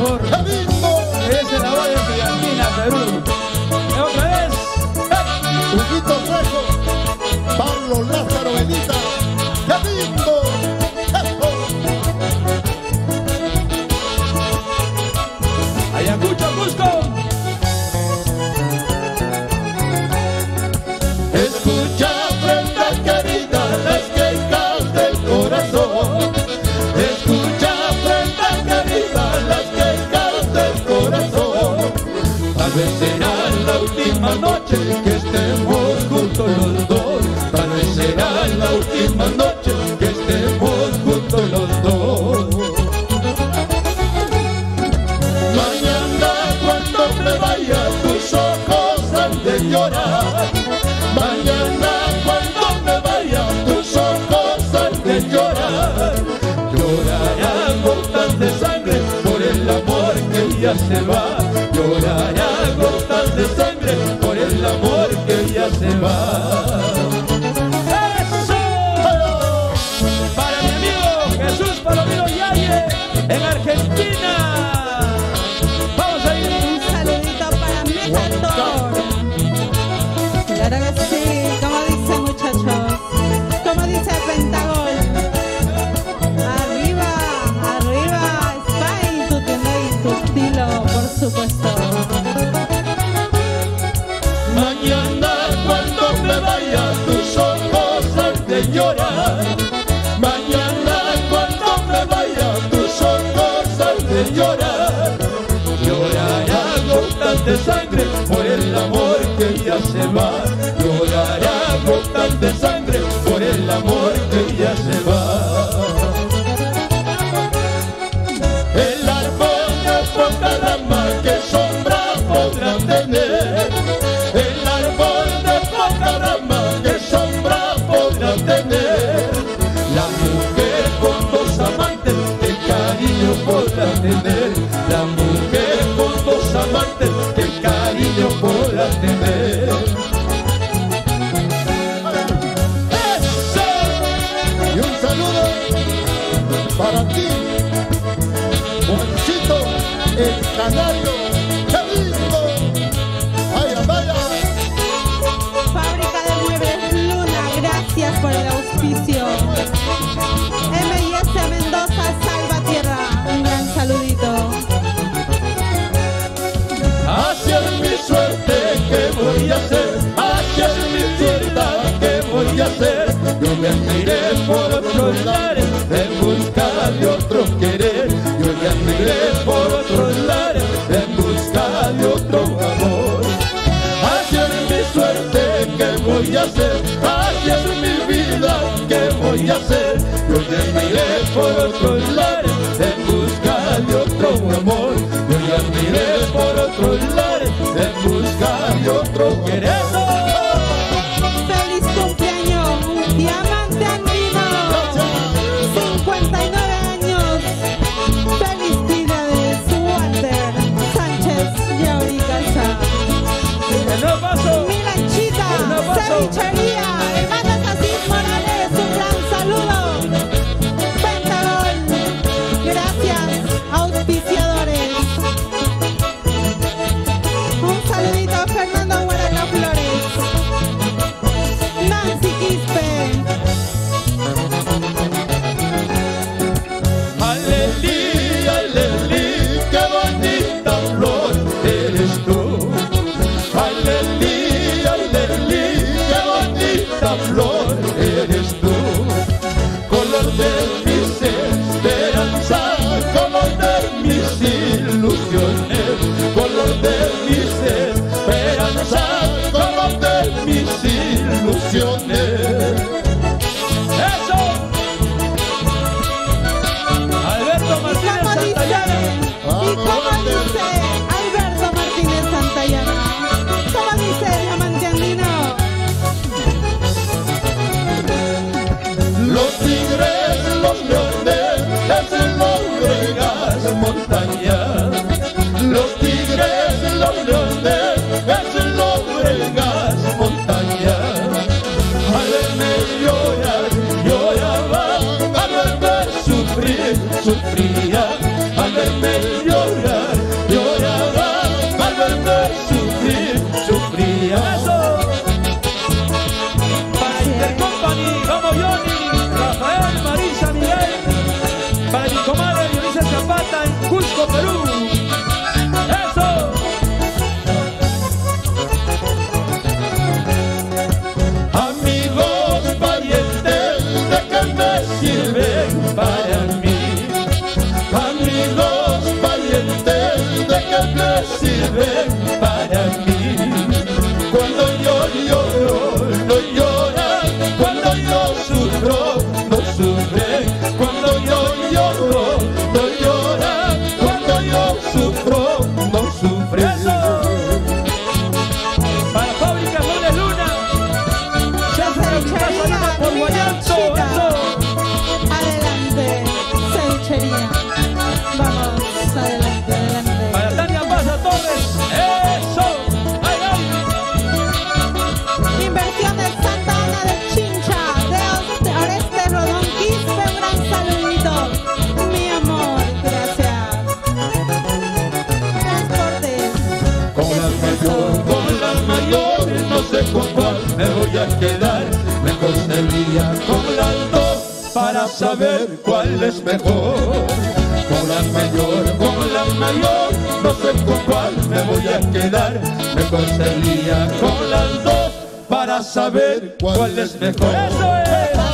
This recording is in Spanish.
favor. Es el agua de Argentina, Perú. Y otra vez. Huguito Trejo, Pablo Lázaro Benita. ¡Qué lindo! Ayacucho, Cusco. Escucha, prenda querida, las quejas del corazón. Escucha, prenda querida, las quejas del corazón. Tal vez será la última noche que estemos juntos los dos. Tal vez será la última noche que estemos juntos los dos. Mañana cuando me vaya tus ojos han de llorar. Mañana cuando me vaya tus ojos han de llorar. Llorarán gotas de sangre por el amor que ya se va. Llorarán gotas de sangre por el amor que ya se va. ¡Eso! Para mi amigo Jesús Palomino Yaye en Argentina. Vamos a ir. Un saludito para Metaltor. Claro que sí, como dice muchachos, como dice Pentagol. Arriba, arriba, Spain, tu tienda y tu estilo, por supuesto. Mañana cuando me vaya tus ojos han de llorar. Mañana cuando me vaya tus ojos han de llorar. Llorarán gotas de sangre por el amor que ya se va. Llorarán gotas de sangre por el amor que ya se va. El árbol de poca rama, ¿qué sombra podrá tener? El árbol de poca rama, ¿qué sombra podrá tener? La mujer con dos amantes, qué cariño podrá tener. La mujer con dos amantes, qué cariño podrá tener. ¡Eso! Y un saludo para ti, Juancito, el canario. ¡Qué lindo! ¡Vaya, vaya! Fábrica de Muebles Luna, gracias por el auspicio. M&S Mendoza, Salvatierra, un gran saludito. Así es mi suerte, ¿qué voy a hacer? Así es mi verdad, ¿qué voy a hacer? Yo me andaré por otros lares en busca de otro querer. Yo me andaré por otros lares en busca de otro amor. Así es mi suerte, ¿qué voy a hacer? Así es mi vida, ¿qué voy a hacer? Yo me andaré por otros lares en busca de otro amor. Yo me andaré por otros lares en busca de otro querer. Feliz cumpleaños, Diamante Andino, 59 años. Felicidades, Walter Sánchez Yauri Casa. El nuevo paso. Milanchita, Cevichería, hermanos Asís Morales, un gran saludo. Pentagol, gracias, auspiciadores. Un saludito a Fernando Guaraca Flores, Nancy Quispe. Alelí, alelí, qué bonita flor eres tú. Alelí, alelí, qué bonita flor eres tú. Color de mis esperanzas, color de mis ilusiones. Color de mis esperanzas, color de mis ilusiones. ¡Eso! Alberto Martínez Santayana. ¿Y cómo dice Alberto Martínez Santayana? ¿Cómo dice Diamante Andino? Los tigres, los leones, es el hombre en las montañas. Los tigres, los leones, es el hombre en las montañas. Al verme llorar, lloraba. Al verme sufrir, sufría. Al verme llorar, sirven para mí. Cuando yo lloro, no lloran. Cuando yo sufro, no sufren. Cuando yo lloro, no lloran. Cuando yo sufro, no sufren. Para Fábrica Flor de Luna, Cevichería, por Guayanto, adelante, cevichería. Vamos, adelante, adelante. para Tania Maza Torres, eso, ay, ay. Inversiones Santa Ana de Chincha, de Oreste Rodón Quispe, un gran saludito. Mi amor, gracias. Transportes. Con las mayores, no sé con cuál me voy a quedar. Mejor sería con las dos para saber cuál es mejor. Con la mayor, no sé con cuál me voy a quedar. Mejor sería con las dos para saber cuál es mejor. ¡Eso es!